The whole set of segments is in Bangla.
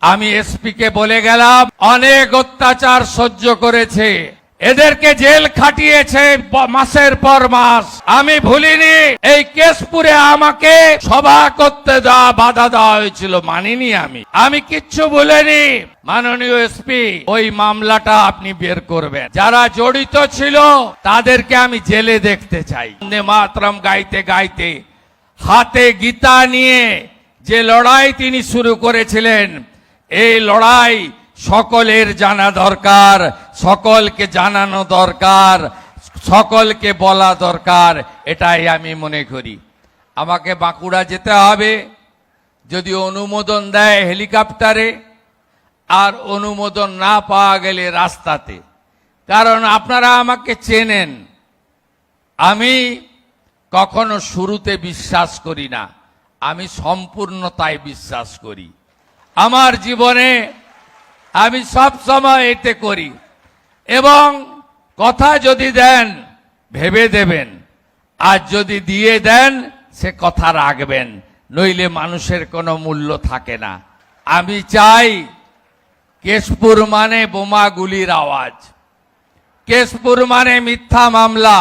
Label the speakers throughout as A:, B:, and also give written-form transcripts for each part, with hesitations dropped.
A: আমি এসপি কে বলে গেলাম, অনেক অত্যাচার সহ্য করেছে, এদেরকে জেল খাটিয়েছে মাসের পর মাস। আমি ভুলিনি। এই কেশপুরে আমাকে সভা করতে বাধা দেওয়া হয়েছিল, মানিনি। আমি কিচ্ছু বলিনি। মাননীয় এসপি, ওই মামলাটা আপনি বের করবেন। যারা জড়িত ছিল তাদেরকে আমি জেলে দেখতে চাই। বন্দে মাতরম গাইতে গাইতে হাতে গীতা নিয়ে যে লড়াই তিনি শুরু করেছিলেন, এই লড়াই সকলের জানা দরকার, সকলকে জানানো দরকার, সকলকে বলা দরকার, এটাই আমি মনে করি। আমাকে বাঁকুড়া যেতে হবে, যদি অনুমোদন দেয় হেলিকপ্টারে, আর অনুমোদন না পাওয়া গেলে রাস্তাতে। কারণ আপনারা আমাকে চেনেন, আমি কখনো শুরুতে বিশ্বাস করি না, আমি সম্পূর্ণতায় বিশ্বাস করি। আমার জীবনে আমি সব সময় এতে করি। এবং কথা যদি দেন ভেবে দেবেন, আর যদি দিয়ে দেন সে কথা রাখবেন, নইলে মানুষের কোনো মূল্য থাকে না। আমি চাই, কেশপুর মানে বোমা গুলির আওয়াজ, কেশপুর মানে মিথ্যা মামলা,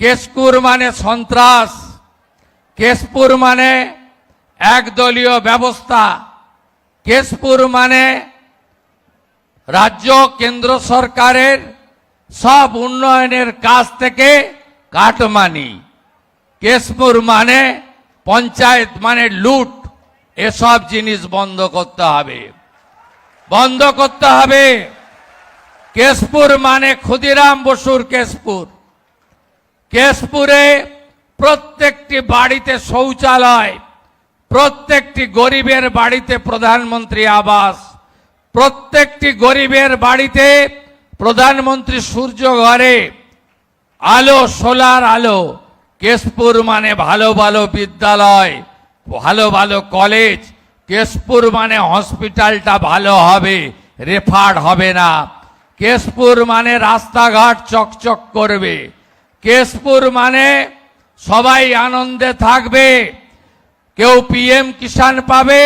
A: কেশপুর মানে সন্ত্রাস, কেশপুর মানে একদলীয় ব্যবস্থা, কেশপুর মানে রাজ্য কেন্দ্র সরকারের সব উন্নয়নের কাজ থেকে কাটমানি, কেশপুর মানে পঞ্চায়েত মানে লুট। এসব জিনিস বন্ধ করতে হবে, বন্ধ করতে হবে। কেশপুর মানে ক্ষুদিরাম বসুর কেশপুর। কেশপুরে প্রত্যেকটি বাড়িতে শৌচালয়, প্রত্যেকটি গরিবের বাড়িতে প্রধানমন্ত্রী আবাস, প্রত্যেকটি গরিবের বাড়িতে প্রধানমন্ত্রী সূর্য ঘরে আলো, সোলার আলো। কেশপুর মানে ভালো ভালো বিদ্যালয়, ভালো ভালো কলেজ। কেশপুর মানে হসপিটালটা ভালো হবে, রেফার হবে না। কেশপুর মানে রাস্তাঘাট চকচক করবে। কেশপুর মানে সবাই আনন্দে থাকবে। কেউ পিএম কিষাণ পাবে,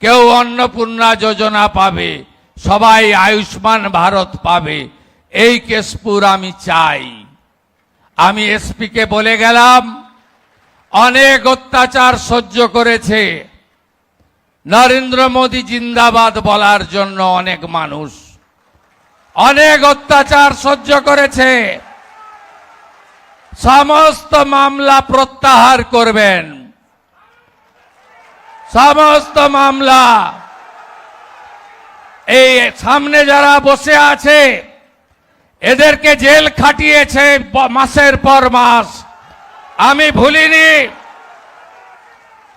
A: কেউ অন্নপূর্ণা যোজনা পাবে, সবাই আয়ুষ্মান ভারত পাবে। এই কেশপুর আমি চাই। আমি এসপি কে বলে গেলাম, অনেক অত্যাচার সহ্য করেছে, নরেন্দ্র মোদী জিন্দাবাদ বলার জন্য অনেক মানুষ অনেক অত্যাচার সহ্য করেছে। সমস্ত মামলা প্রত্যাহার করবেন, সমস্ত মামলা। এই সামনে যারা বসে আছে এদেরকে জেল খাটিয়েছে মাসের পর মাস। আমি ভুলিনি।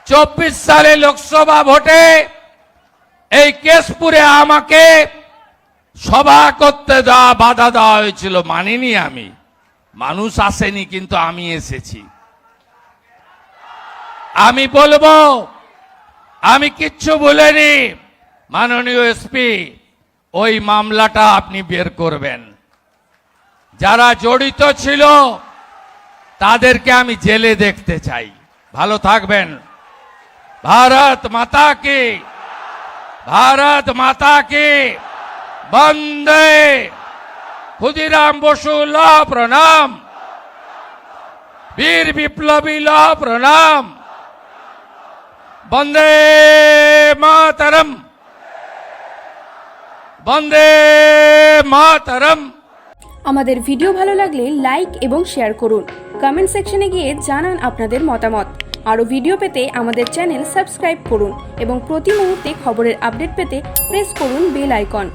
A: 24 সালে লোকসভা ভোটে এই কেশপুরে আমাকে সভা করতে বাধা দেওয়া হয়েছিল, মানিনি। মানুষ আসেনি, কিন্তু আমি এসেছি। আমি বলবো, আমি কিচ্ছু বলিনি। মাননীয় এসপি, ওই মামলাটা আপনি বের করবেন। যারা জড়িত ছিল তাদেরকে আমি জেলে দেখতে চাই। ভালো থাকবেন। ভারত মাতা কি, ভারত মাতা কি। বন্দে ক্ষুদিরাম বসু ল প্রণাম, বীর বিপ্লবী ল প্রণাম। বন্দে মাতরম, বন্দে মাতরম।
B: আমাদের ভিডিও ভালো লাগলে লাইক এবং শেয়ার করুন। কমেন্ট সেকশনে গিয়ে জানান আপনাদের মতামত। আরও ভিডিও পেতে আমাদের চ্যানেল সাবস্ক্রাইব করুন এবং প্রতি মুহূর্তে খবরের আপডেট পেতে প্রেস করুন বেল আইকন।